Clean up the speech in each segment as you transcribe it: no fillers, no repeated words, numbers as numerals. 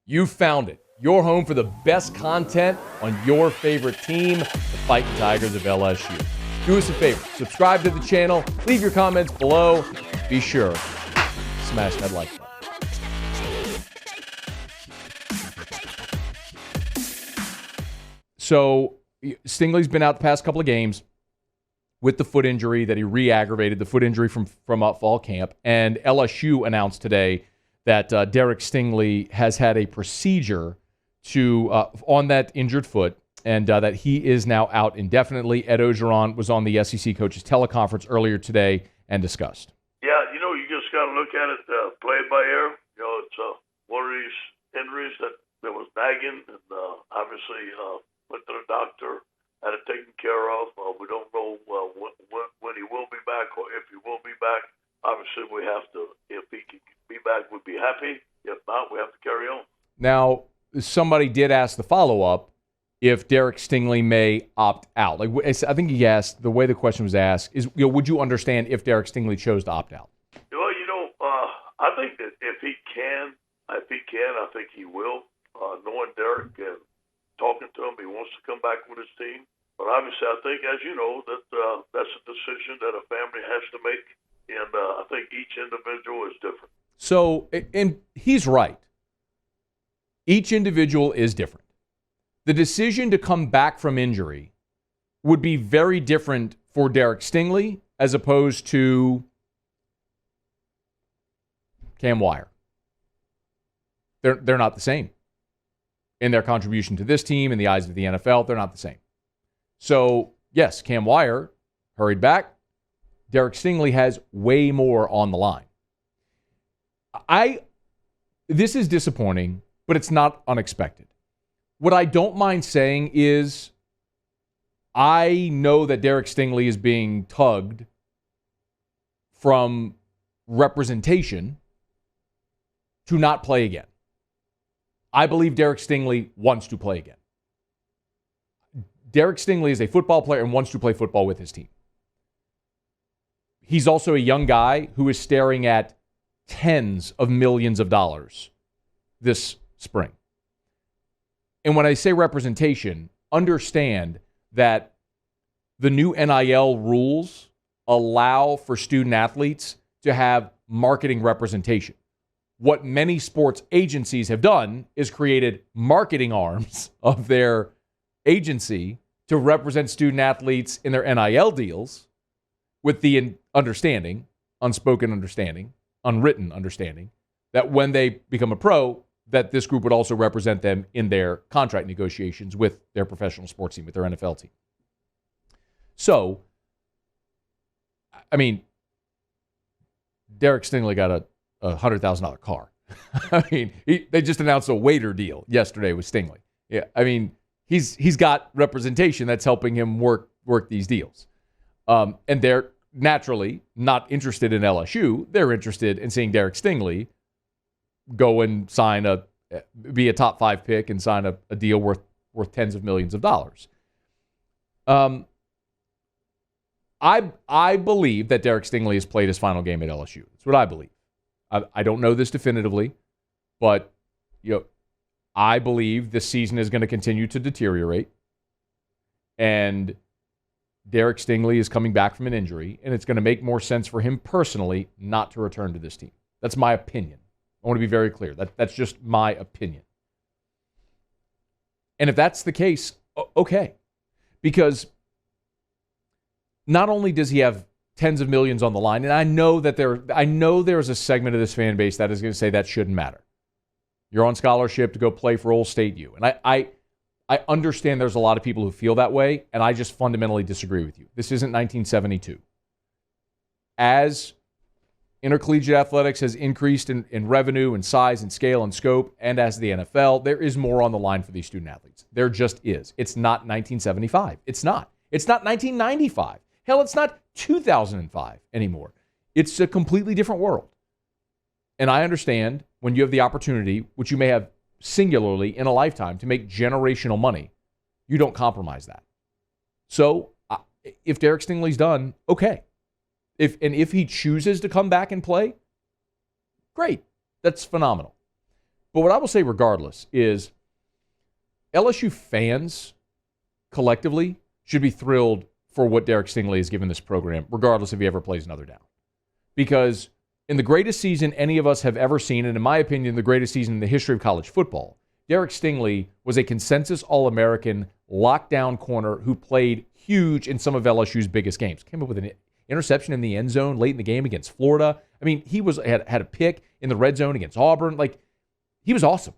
You found it. Your home for the best content on your favorite team, the Fighting Tigers of LSU. Do us a favor. Subscribe to the channel. Leave your comments below. Be sure to smash that like button. So, Stingley's been out the past couple of games with the foot injury that he re-aggravated, the foot injury from fall camp. And LSU announced today that Derek Stingley has had a procedure on that injured foot, and that he is now out indefinitely. Ed Ogeron was on the SEC coaches teleconference earlier today and discussed. Yeah, you just got to look at it play it by ear. It's one of these injuries that was nagging, and obviously went to the doctor, had it taken care of. We don't know when he will be back or if he will be back. Obviously, we have to, if he can be back, we'd be happy. If not, we have to carry on. Now, somebody did ask the follow-up if Derek Stingley may opt out. Like, I think he asked, the way the question was asked is, would you understand if Derek Stingley chose to opt out? Well, I think that if he can, I think he will. Knowing Derek and talking to him, he wants to come back with his team. But obviously, I think, as you know, that's a decision that a family has to make. And I think each individual is different. So, and he's right. Each individual is different. The decision to come back from injury would be very different for Derek Stingley as opposed to Cam Wire. They're not the same. In their contribution to this team, in the eyes of the NFL, they're not the same. So, yes, Cam Wire hurried back. Derek Stingley has way more on the line. This is disappointing, but it's not unexpected. What I don't mind saying is I know that Derek Stingley is being tugged from representation to not play again. I believe Derek Stingley wants to play again. Derek Stingley is a football player and wants to play football with his team. He's also a young guy who is staring at tens of millions of dollars this spring. And when I say representation, understand that the new NIL rules allow for student athletes to have marketing representation. What many sports agencies have done is created marketing arms of their agency to represent student athletes in their NIL deals with the understanding, unspoken understanding, unwritten understanding, that when they become a pro, that this group would also represent them in their contract negotiations with their professional sports team, with their NFL team. So, I mean, Derek Stingley got a $100,000 car. I mean, they just announced a waiter deal yesterday with Stingley. Yeah, I mean, he's got representation that's helping him work these deals. And they're naturally not interested in LSU. They're interested in seeing Derek Stingley go and be a top 5 pick and sign a deal worth tens of millions of dollars. I believe that Derek Stingley has played his final game at LSU. That's what I believe. I don't know this definitively, but I believe this season is going to continue to deteriorate, and Derek Stingley is coming back from an injury, and it's going to make more sense for him personally not to return to this team. That's my opinion. I want to be very clear. That's just my opinion. And if that's the case, okay. Because not only does he have tens of millions on the line, and I know there's a segment of this fan base that is going to say that shouldn't matter. You're on scholarship to go play for Old State U. And I understand there's a lot of people who feel that way, and I just fundamentally disagree with you. This isn't 1972. As intercollegiate athletics has increased in revenue and size and scale and scope, and as the NFL, there is more on the line for these student athletes. There just is. It's not 1975. It's not. It's not 1995. Hell, it's not 2005 anymore. It's a completely different world. And I understand when you have the opportunity, which you may have singularly in a lifetime, to make generational money, you don't compromise that. So if Derek Stingley's done, okay. If he chooses to come back and play, great. That's phenomenal. But what I will say regardless is LSU fans collectively should be thrilled for what Derek Stingley has given this program, regardless if he ever plays another down. Because in the greatest season any of us have ever seen, and in my opinion, the greatest season in the history of college football, Derek Stingley was a consensus All-American lockdown corner who played huge in some of LSU's biggest games. Came up with an interception in the end zone late in the game against Florida. I mean, he had a pick in the red zone against Auburn. Like, he was awesome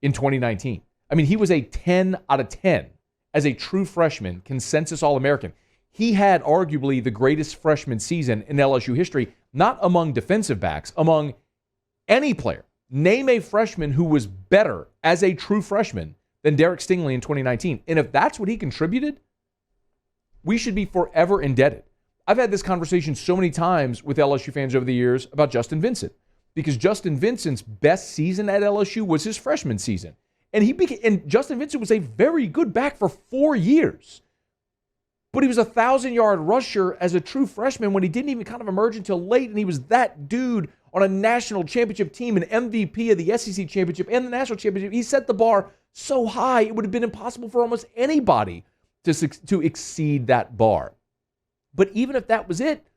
in 2019. I mean, he was a 10 out of 10 as a true freshman, consensus All-American. He had arguably the greatest freshman season in LSU history, not among defensive backs, among any player. Name a freshman who was better as a true freshman than Derek Stingley in 2019. And if that's what he contributed, we should be forever indebted. I've had this conversation so many times with LSU fans over the years about Justin Vincent, because Justin Vincent's best season at LSU was his freshman season. And Justin Vincent was a very good back for 4 years. But he was a 1,000-yard rusher as a true freshman when he didn't even kind of emerge until late, and he was that dude on a national championship team, an MVP of the SEC championship and the national championship. He set the bar so high, it would have been impossible for almost anybody to exceed that bar. But even if that was it,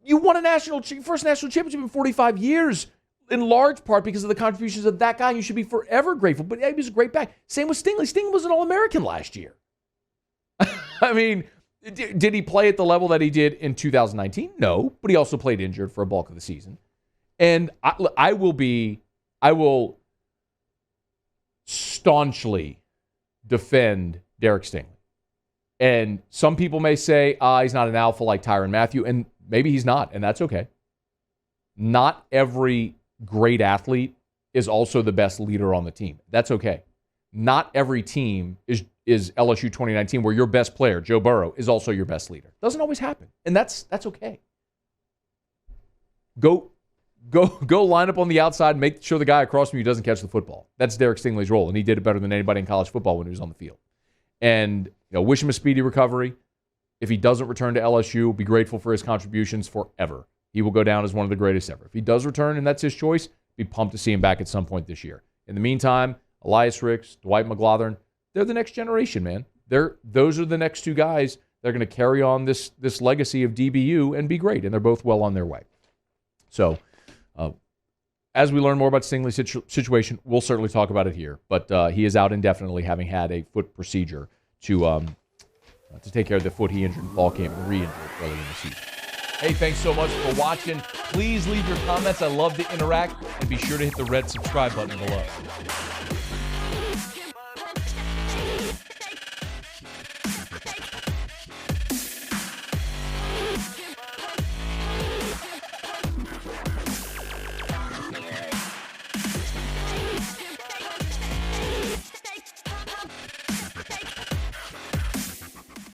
you won a first national championship in 45 years, in large part because of the contributions of that guy. You should be forever grateful. But he was a great back. Same with Stingley. Stingley was an All-American last year. I mean, did he play at the level that he did in 2019? No, but he also played injured for a bulk of the season. And I will staunchly defend Derek Stingley. And some people may say, he's not an alpha like Tyrann Mathieu, and maybe he's not, and that's okay. Not every great athlete is also the best leader on the team. That's okay. Not every team is LSU 2019 where your best player, Joe Burrow, is also your best leader. Doesn't always happen, and that's okay. Go line up on the outside and make sure the guy across from you doesn't catch the football. That's Derek Stingley's role, and he did it better than anybody in college football when he was on the field. And wish him a speedy recovery. If he doesn't return to LSU, be grateful for his contributions forever. He will go down as one of the greatest ever. If he does return and that's his choice, be pumped to see him back at some point this year. In the meantime, Elias Ricks, Dwight McGlothern, they're the next generation, man. Those are the next two guys that are going to carry on this legacy of DBU and be great, and they're both well on their way. So, as we learn more about Stingley's situation, we'll certainly talk about it here. But he is out indefinitely, having had a foot procedure to take care of the foot he injured in fall camp and re-injured earlier in the season. Hey, thanks so much for watching. Please leave your comments. I love to interact. And be sure to hit the red subscribe button below.